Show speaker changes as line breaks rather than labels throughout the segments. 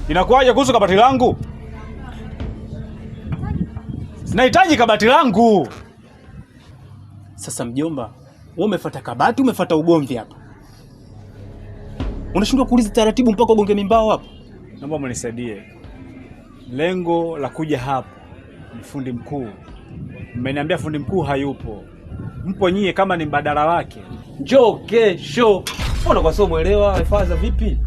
Inakuwaje kuhusu kabati langu? Sinahitaji kabati langu.
Sasa mjomba, wewe umefuata kabati, umefuata ugomvi hapa. Unashindwa kuuliza taratibu mpaka ugonge mimbao hapa.
Naomba mnisaidie. Lengo la kuja hapa ni fundi mkuu. Mmeniambia fundi mkuu hayupo. Mpo nyie kama ni mbadala wake.
Njoo kesho. Mbona kwa sababu muelewa ifaza vipi?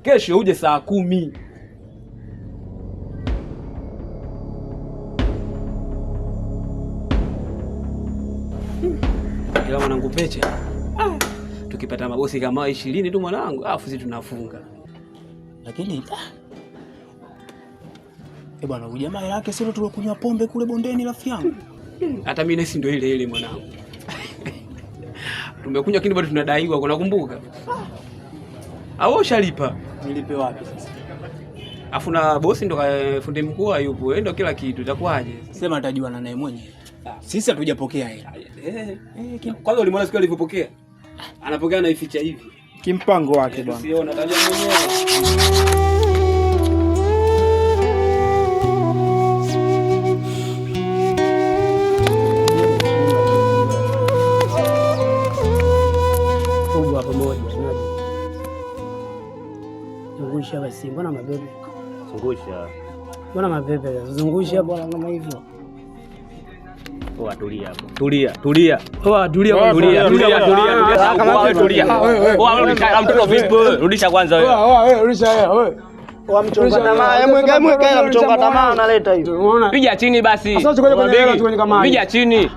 Kesho uje saa 10.
Kila mwanangu Pecha. Tukipata mabosi kama 20 tu mwanangu, afu sisi tunafunga.
Lakini bwana huyu jamaa yake sio tulokunywa pombe kule bondeni rafiki yangu.
Hata mimi nesi ndio ile ile mwanangu. Tumekunywa kini bado tunadaiwa, unakumbuka? Au ushalipa?
Nilipe wapi sasa?
Afu na bosi ndo fundi mkuu hayupo. Yeye ndo kila kitu. Itakuwaje?
Sema atajuana naye mwenyewe. Sisi hatujapokea hela.
Kwanza ulimwona siku alipopokea? Anapokea na ificha hivi.
Kimpango wake bwana.
Usiona tajua mwenyewe.
Zungusha basi, mbona mabebe?
Zungusha.
Mbona mabebe? Zungusha bwana kama hivyo.
Poa, tulia hapo. Tulia.
Poa, tulia.
Kama tulia. Poa, wewe mtoto vipi wewe? Rudisha kwanza wewe.
Wewe rudisha wewe. Wa mchonga tamaa. Mweka mchonga tamaa analeta hiyo. Unaona?
Piga chini basi.
Piga
chini.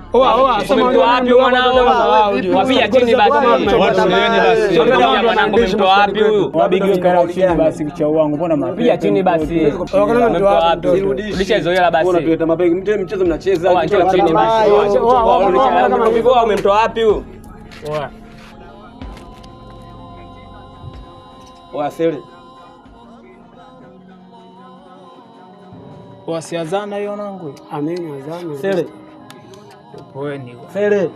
Sema
mtu wapi mwanao? Wapiga chini basi. Mwanangu mtu wapi huyu?
Wabigi kala chini basi kichwa wangu. Mbona
piga chini basi. Mtu wapi? Rudisha hizo hela basi.
Unatuleta mabegi, mchezo mnacheza.
Njoo chini basi. Rudisha. Umemtoa wapi huyu?
Sele.
Wasiazana hiyo nangu.
Ameni azana.
Sele.
Poeni.
Sele.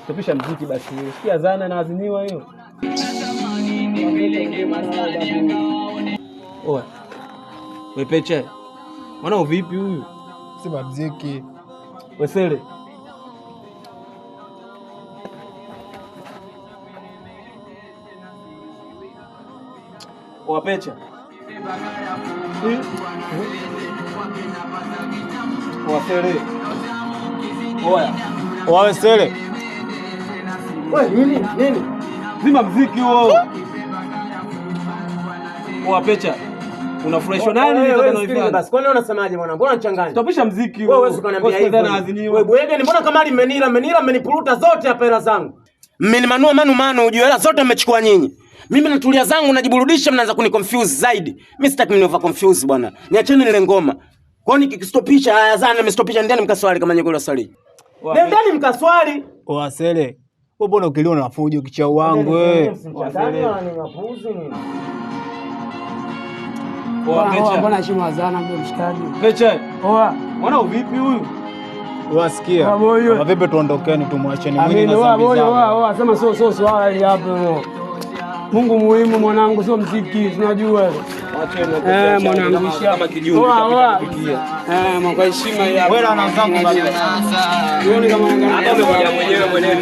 Tupisha mziki basi. Sikia azana na aziniwa hiyo. Wewe Pecha. Mwana vipi huyu?
Sema mziki.
Wewe Sele. Pecha. Sele.
Wawe Sele.
Wewe nini?
Zima mziki huo. Pecha. Unafurahishwa nani nini
basi? Kwani unasemaje mwana? Mbona unachanganya?
Stopisha mziki huo.
Wewe uweze kuniambia hivyo. Wewe bwege ni mbona kama mmeni라 mmenipuruta zote hapa hela zangu. Mmenimanua manu ujue hela zote mmechukua nyinyi. Mimi natulia zangu najiburudisha, mnaanza kuniconfuse zaidi. Mimi sitaki mniova confuse bwana. Niacheni ile ngoma. Kwani kikistopisha haya zana nimestopisha ndani mkaswali kama nyeko la swali. Ndani mkaswali.
Sele. Wewe mbona ukiliona unafuja kichwa wangu wewe?
Mbona heshima azana mbona mshikaji?
Pecha. Mwana vipi huyu?
Wasikia. Kama vipi tuondokeni tumwacheni
mwingine na zambi zangu. Sema sio swali hapo. Mungu muhimu mwanangu, sio mziki, tunajua. Mwanangu ishia
kama kijungu kupikia.
Kwa heshima ya
wewe na zangu baba.
Uone kama
hata mwenyewe.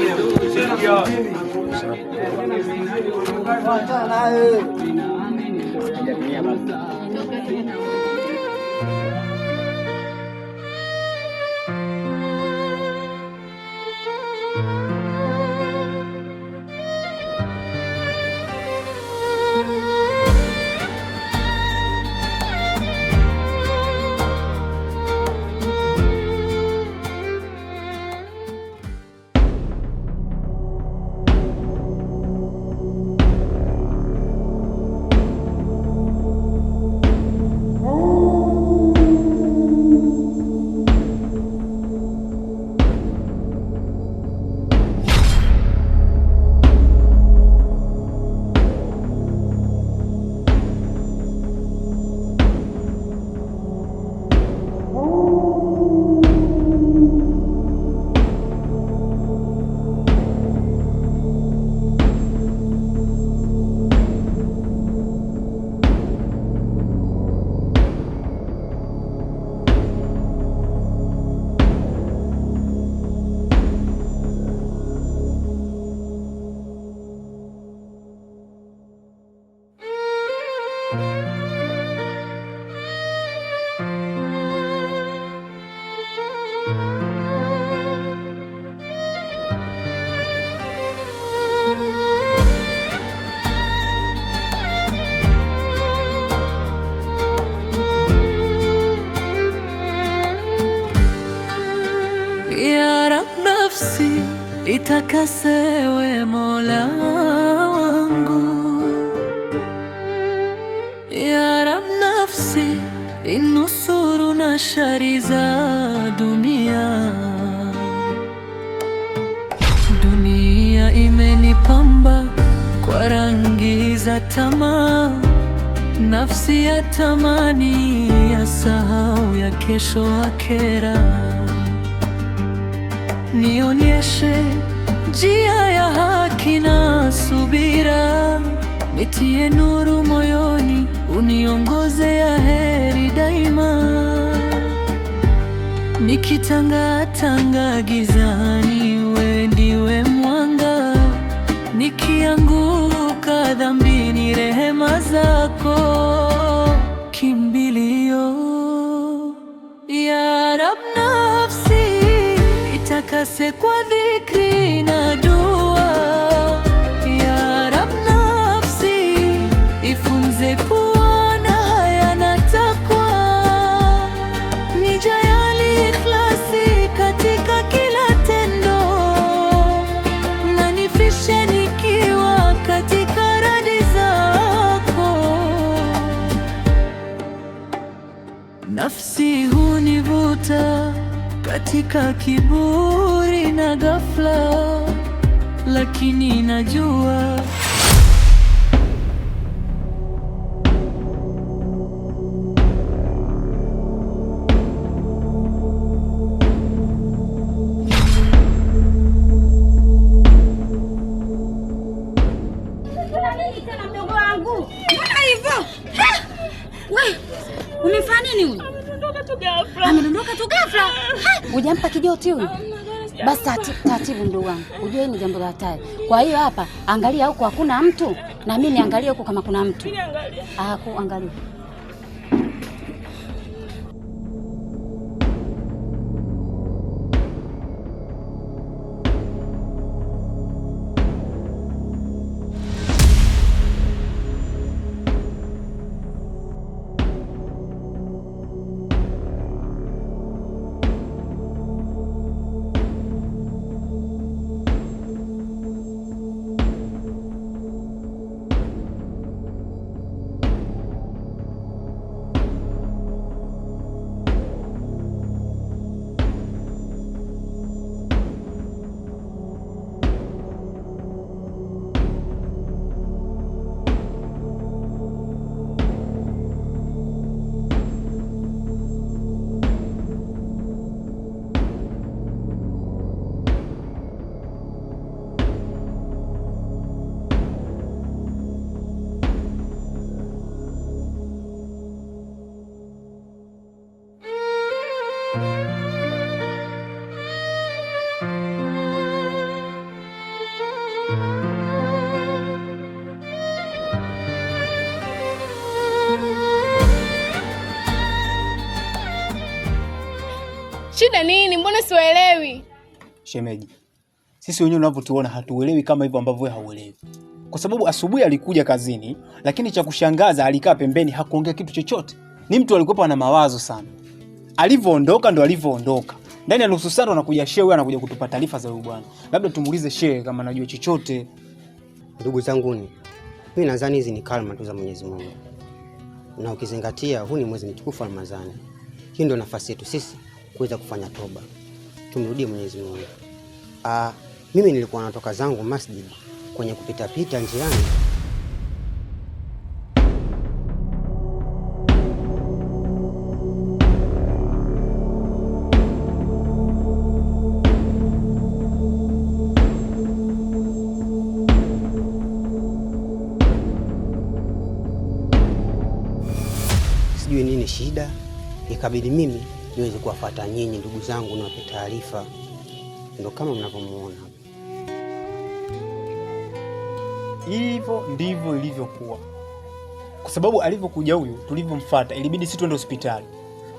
nitakasewe Mola wangu. Ya Rab, nafsi inusuru na shari za dunia. Dunia imenipamba kwa rangi za tamaa, nafsi ya tamani ya sahau ya kesho akera. Nionyeshe njia ya haki na subira, nitie nuru moyoni, uniongoze ya heri daima. Nikitangatanga gizani, we ndiwe mwanga, nikianguka dhambini, rehema zako kimbilio. Ya Rab, nafsi itakase kwa dhikri na dua. Ya Rab, nafsi ifunze kuona haya na takwa, nijayali ikhlasi katika kila tendo, na nifishe nikiwa katika radi zako. Nafsi hunivuta katika kiburi na ghafla, lakini najua
mdogo wangu. Mbona hivyo? Wewe, umefanya nini huyu? Amedondoka tu ghafla.
Hujampa kijoti huyu? Basi taratibu ndugu wangu. Unajua hii ni jambo la hatari. Kwa hiyo hapa angalia huko hakuna mtu, na mimi niangalie huko kama kuna mtu. Angalia.
Shida nini? Mbona siwaelewi?
Shemeji, sisi wenyewe unavyotuona hatuelewi kama hivyo ambavyo wewe hauelewi. Kwa sababu asubuhi alikuja kazini, lakini cha kushangaza alikaa pembeni, hakuongea kitu chochote. Ni mtu alikuwa na mawazo sana. Alivyoondoka ndo alivyoondoka. Ndani ya nusu saa ndo anakuja shehe, wewe anakuja kutupa taarifa za huyu bwana. Labda tumuulize shehe kama anajua chochote.
Ndugu zanguni, mimi nadhani hizi ni kalma tu za Mwenyezi Mungu. Na ukizingatia huu ni mwezi mtukufu wa Ramadhani. Hii ndio nafasi yetu sisi kuweza kufanya toba. Tumrudie Mwenyezi Mungu. Mimi nilikuwa natoka zangu masjid kwenye kupita pita njiani. Sijui nini shida, ikabidi mimi niweze kuwafuata nyinyi ndugu zangu na wape taarifa. Ndio kama mnavyomuona.
Hivyo ndivyo ilivyokuwa. Kwa sababu alivyokuja huyu, tulivyomfuata ilibidi sisi twende hospitali.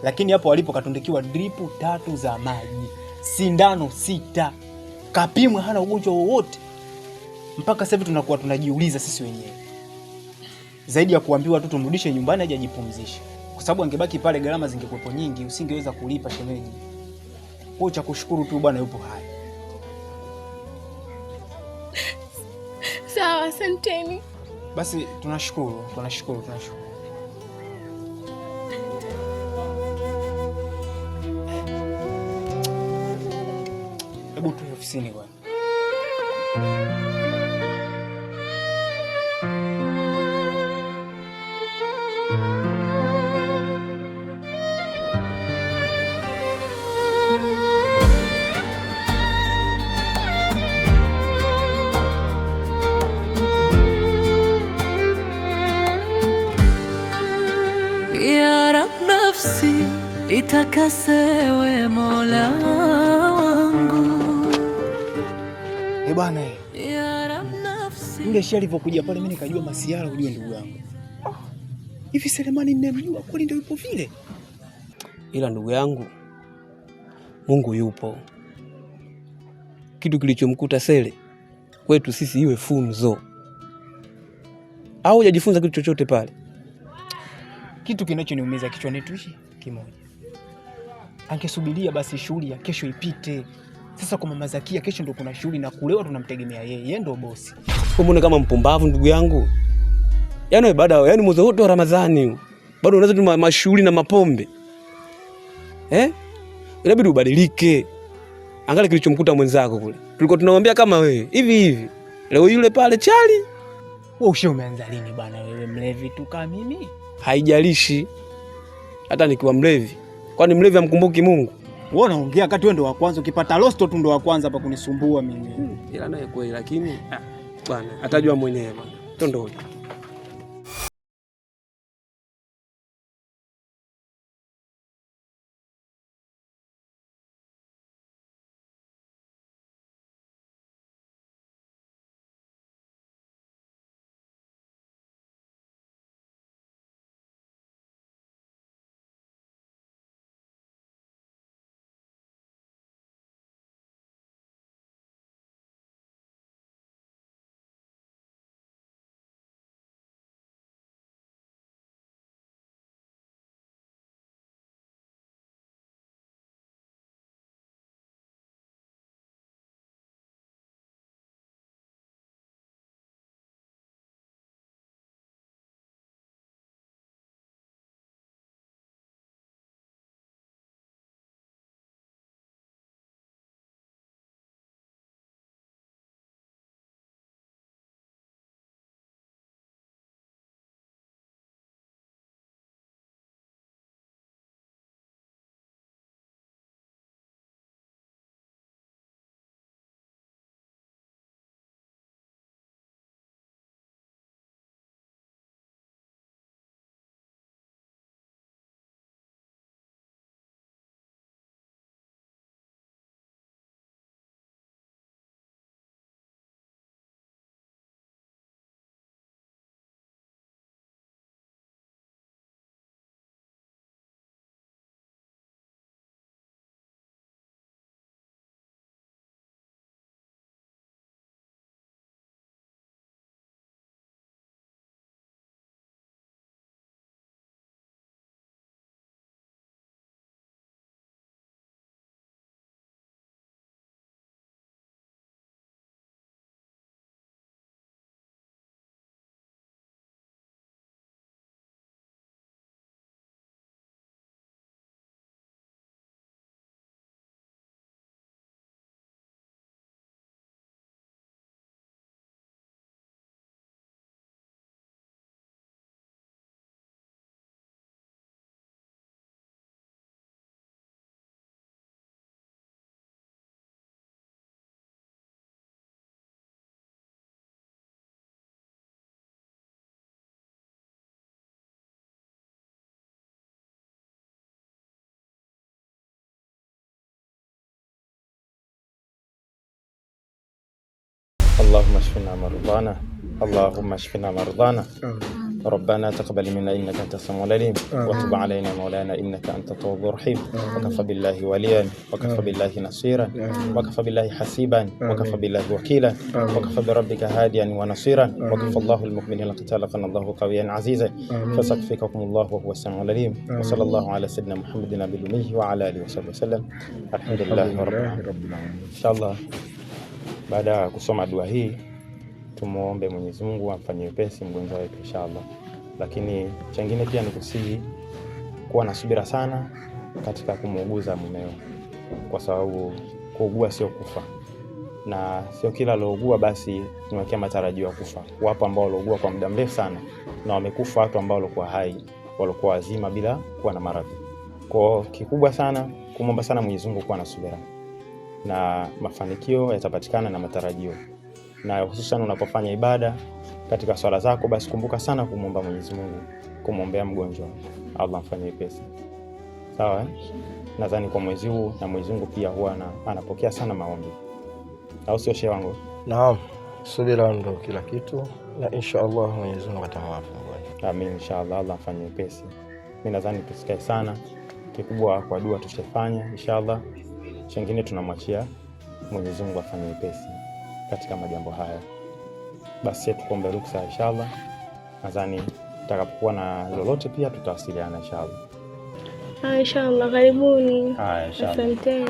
Lakini hapo alipo katundikiwa dripu 3 za maji, sindano 6. Kapimwa hana ugonjwa wowote. Mpaka sasa hivi tunakuwa tunajiuliza sisi wenyewe. Zaidi ya kuambiwa tu tumrudishe nyumbani aje ajipumzishe. Kwa sababu angebaki pale gharama zingekuwepo nyingi, usingeweza kulipa shemeji. Kwa cha kushukuru tu bwana yupo hai.
asanteni.
Basi tunashukuru. Hebu tu ofisini bwana.
Ya Rab, nafsi itakasewe Mola wangu.
Bwana
Ya Rab, nafsi
yule shi alivyokuja pale mimi nikajua masiara, ujue ndugu yangu. Hivi Selemani ninamjua kweli ndio yupo vile?
Ila ndugu yangu, Mungu yupo. Kitu kilichomkuta Sele kwetu sisi iwe funzo. Au hujajifunza kitu chochote pale?
Kitu kinachoniumiza kichwani tu kimoja. Angesubiria basi shughuli ya kesho ipite. Sasa kwa Mama Zakia kesho ndo kuna shughuli na kulewa tunamtegemea yeye ndo bosi.
Mbona kama mpumbavu ndugu yangu? Yaani baada mwezi wote wa Ramadhani bado unaweza tu mashughuli na mapombe. Inabidi ubadilike. Angalia kilichomkuta mwenzako kule. Tulikuwa tunamwambia kama wewe. Hivi. Leo yule pale chali.
Wewe umeanza lini bana wewe mlevi tu kama mimi?
Haijalishi. Hata nikiwa mlevi. Kwani mlevi amkumbuki Mungu?
Wewe unaongea kati wewe ndo wa kwanza, ukipata losto tu ndo wa kwanza hapa kunisumbua mimi.
Ila naye kweli lakini bwana atajua mwenyewe bwana. Tondole.
اللهم اشفنا مرضانا اللهم اشفنا مرضانا ربنا تقبل منا انك انت السميع العليم وتب علينا مولانا انك انت التواب الرحيم وكفى بالله وليا وكفى بالله نصيرا وكفى بالله حسيبا وكفى بالله وكيلا وكفى بربك هاديا ونصيرا وكفى الله المؤمنين القتال فان الله قوي عزيز فسيكفيكم الله وهو السميع العليم وصلى الله على سيدنا محمد النبي الأمي وعلى اله وصحبه وسلم. Alhamdulillah rabbil alamin. Inshallah baada ya kusoma dua hii
tumuombe Mwenyezi Mungu amfanyie wepesi mgonjwa wetu inshallah. Lakini chengine pia ni kusihi kuwa na subira sana katika kumuuguza mumeo, kwa sababu kuugua sio kufa, na sio kila alougua basi niwekea matarajio ya kufa. Wapo ambao walougua kwa muda mrefu sana na wamekufa, watu ambao walikuwa hai, walikuwa wazima bila kuwa na maradhi. Kwa kikubwa sana kumwomba sana Mwenyezi Mungu kuwa na subira, na mafanikio yatapatikana na matarajio. Na hususan unapofanya ibada katika swala zako, basi kumbuka sana kumwomba Mwenyezi Mungu, kumwombea mgonjwa Allah amfanyie wepesi. Sawa? Nadhani kwa mwezi huu na Mwenyezi Mungu pia huwa anapokea sana maombi. Au sio shehe wangu?
Naam. Subira ndo kila kitu, na inshallah Mwenyezi Mungu atamwafia mgonjwa.
Amin inshallah, Allah afanye wepesi. Mimi nadhani tusikae sana. Kikubwa kwa dua tushafanya inshallah. Chengine tunamwachia Mwenyezi Mungu afanye wepesi katika majambo haya. Basi tukombe ruksa inshallah. Nadhani tutakapokuwa na lolote pia tutawasiliana inshallah.
Inshallah, karibuni.
Inshallah.
Asanteni.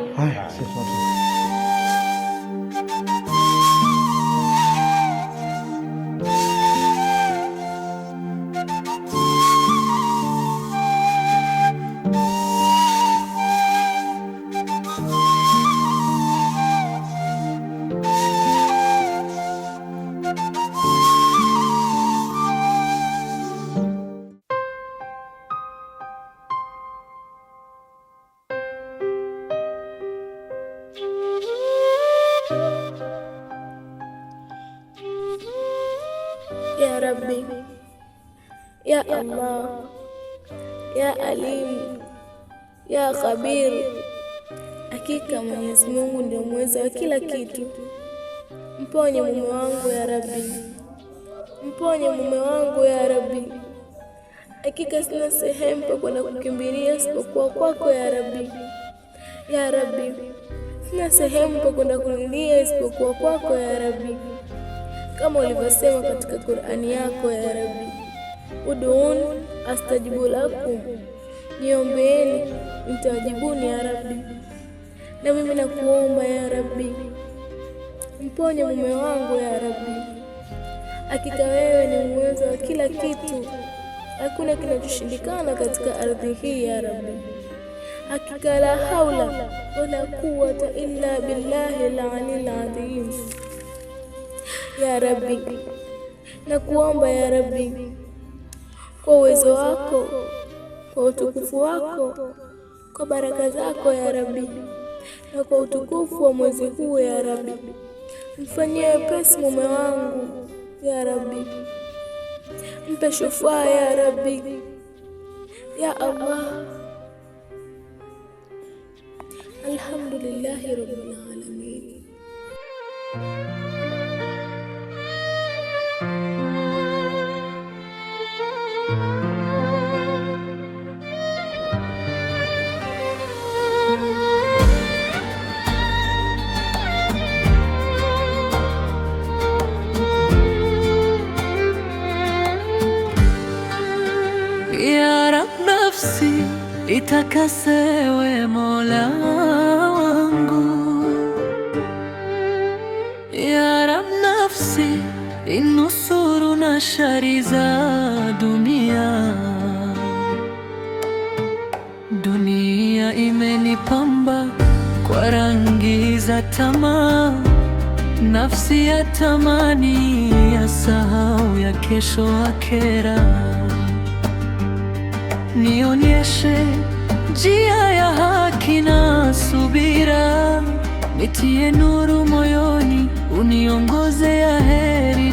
Ya Rabbi, Ya Allah, Ya Alim, Ya Khabir. Hakika Mwenyezi Mungu ndio mweza wa kila kitu. Mponye mume wangu ya Rabbi, mponye mume wangu ya Rabbi. Hakika sina sehemu pa kwenda kukimbilia isipokuwa kwako ya Rabbi. Ya Rabbi, sina sehemu pa kwenda kulilia isipokuwa kwako ya Rabbi, kama ulivyosema katika Qur'ani yako ya Rabbi, ud'un astajibu lakum, niombeeni nitawajibuni ya Rabbi. Na mimi nakuomba ya Rabbi, mponye mume wangu ya Rabbi. Hakika wewe ni muweza wa kila kitu, hakuna kinachoshindikana katika ardhi hii ya Rabbi. Hakika la haula wala quwwata illa billahi al-aliyyil azim. Ya Rabbi, nakuomba ya Rabbi, kwa uwezo wako, kwa utukufu wako, kwa baraka zako ya Rabbi, na kwa utukufu wa mwezi huu ya Rabbi, mfanyie wepesi mume wangu ya Rabbi, mpe shufaa ya Rabbi. Ya Allah, alhamdulillahi rabbil alamin.
Ya Rab, nafsi itakasewe Mola wangu. Ya Rab, nafsi inusuru na shari za dunia. Dunia imenipamba kwa rangi za tamaa, nafsi ya tamani ya sahau ya kesho akera. Nionyeshe njia ya haki na subira, nitie nuru moyoni, uniongoze ya heri